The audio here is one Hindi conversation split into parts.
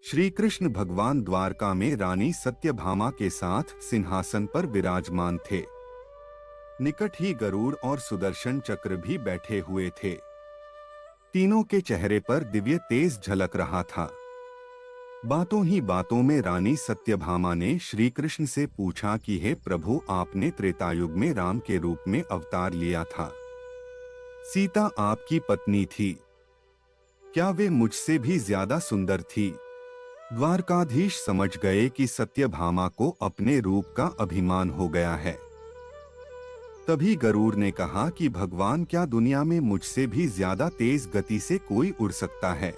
श्री कृष्ण भगवान द्वारका में रानी सत्यभामा के साथ सिंहासन पर विराजमान थे। निकट ही गरुड़ और सुदर्शन चक्र भी बैठे हुए थे। तीनों के चेहरे पर दिव्य तेज झलक रहा था। बातों ही बातों में रानी सत्यभामा ने श्री कृष्ण से पूछा कि हे प्रभु, आपने त्रेतायुग में राम के रूप में अवतार लिया था। सीता आपकी पत्नी थी, क्या वे मुझसे भी ज्यादा सुंदर थी? द्वारकाधीश समझ गए कि सत्यभामा को अपने रूप का अभिमान हो गया है। तभी गरुड़ ने कहा कि भगवान, क्या दुनिया में मुझसे भी ज्यादा तेज गति से कोई उड़ सकता है?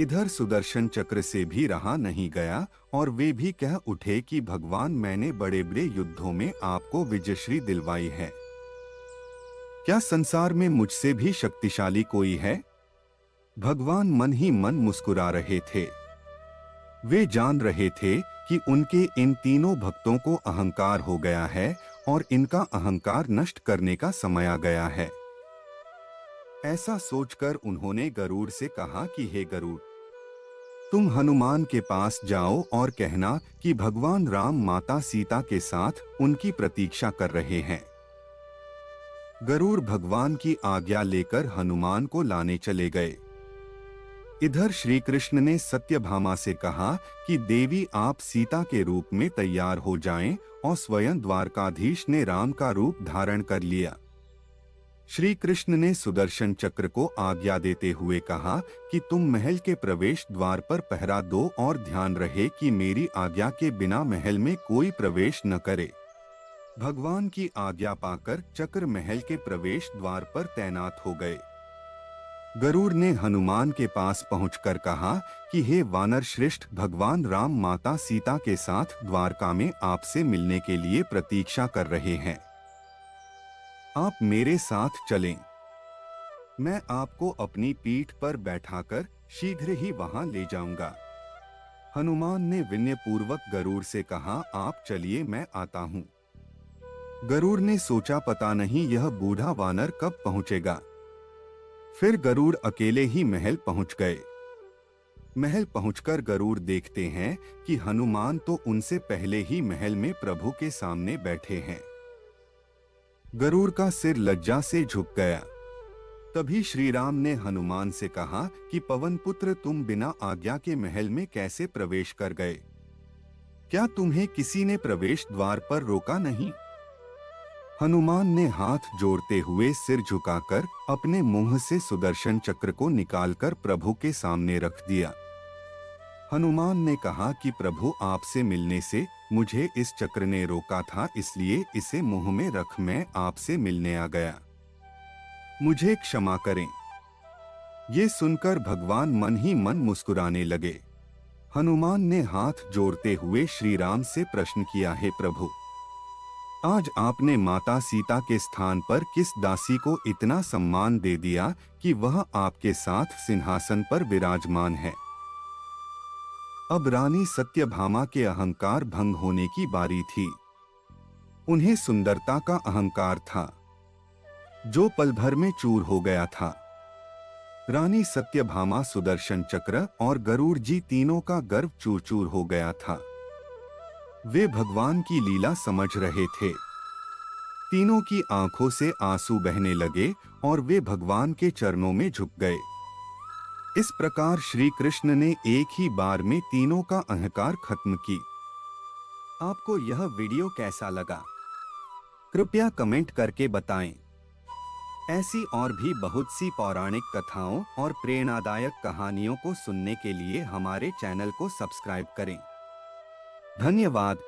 इधर सुदर्शन चक्र से भी रहा नहीं गया और वे भी कह उठे कि भगवान, मैंने बड़े बड़े युद्धों में आपको विजयश्री दिलवाई है, क्या संसार में मुझसे भी शक्तिशाली कोई है? भगवान मन ही मन मुस्कुरा रहे थे। वे जान रहे थे कि उनके इन तीनों भक्तों को अहंकार हो गया है और इनका अहंकार नष्ट करने का समय आ गया है। ऐसा सोचकर उन्होंने गरुड़ से कहा कि हे गरुड़, तुम हनुमान के पास जाओ और कहना कि भगवान राम माता सीता के साथ उनकी प्रतीक्षा कर रहे हैं। गरुड़ भगवान की आज्ञा लेकर हनुमान को लाने चले गए। इधर श्री कृष्ण ने सत्यभामा से कहा कि देवी, आप सीता के रूप में तैयार हो जाएं, और स्वयं द्वारकाधीश ने राम का रूप धारण कर लिया। श्री कृष्ण ने सुदर्शन चक्र को आज्ञा देते हुए कहा कि तुम महल के प्रवेश द्वार पर पहरा दो और ध्यान रहे कि मेरी आज्ञा के बिना महल में कोई प्रवेश न करे। भगवान की आज्ञा पाकर चक्र महल के प्रवेश द्वार पर तैनात हो गए। गरुड़ ने हनुमान के पास पहुंचकर कहा कि हे वानर श्रेष्ठ, भगवान राम माता सीता के साथ द्वारका में आपसे मिलने के लिए प्रतीक्षा कर रहे हैं। आप मेरे साथ चलें। मैं आपको अपनी पीठ पर बैठाकर शीघ्र ही वहां ले जाऊंगा। हनुमान ने विनयपूर्वक गरुड़ से कहा, आप चलिए, मैं आता हूं। गरुड़ ने सोचा, पता नहीं यह बूढ़ा वानर कब पहुंचेगा। फिर गरुड़ अकेले ही महल पहुंच गए। महल पहुंचकर गरुड़ देखते हैं कि हनुमान तो उनसे पहले ही महल में प्रभु के सामने बैठे हैं। गरुड़ का सिर लज्जा से झुक गया। तभी श्री राम ने हनुमान से कहा कि पवन पुत्र, तुम बिना आज्ञा के महल में कैसे प्रवेश कर गए? क्या तुम्हें किसी ने प्रवेश द्वार पर रोका नहीं? हनुमान ने हाथ जोड़ते हुए सिर झुकाकर अपने मुंह से सुदर्शन चक्र को निकालकर प्रभु के सामने रख दिया। हनुमान ने कहा कि प्रभु, आपसे मिलने से मुझे इस चक्र ने रोका था, इसलिए इसे मुंह में रख मैं आपसे मिलने आ गया। मुझे क्षमा करें। ये सुनकर भगवान मन ही मन मुस्कुराने लगे। हनुमान ने हाथ जोड़ते हुए श्री राम से प्रश्न किया, हे प्रभु, आज आपने माता सीता के स्थान पर किस दासी को इतना सम्मान दे दिया कि वह आपके साथ सिंहासन पर विराजमान है? अब रानी सत्यभामा के अहंकार भंग होने की बारी थी। उन्हें सुंदरता का अहंकार था, जो पल भर में चूर हो गया था। रानी सत्यभामा, सुदर्शन चक्र और गरुड़ जी तीनों का गर्व चूर चूर हो गया था। वे भगवान की लीला समझ रहे थे। तीनों की आंखों से आंसू बहने लगे और वे भगवान के चरणों में झुक गए। इस प्रकार श्री कृष्ण ने एक ही बार में तीनों का अहंकार खत्म की। आपको यह वीडियो कैसा लगा? कृपया कमेंट करके बताएं। ऐसी और भी बहुत सी पौराणिक कथाओं और प्रेरणादायक कहानियों को सुनने के लिए हमारे चैनल को सब्सक्राइब करें। धन्यवाद।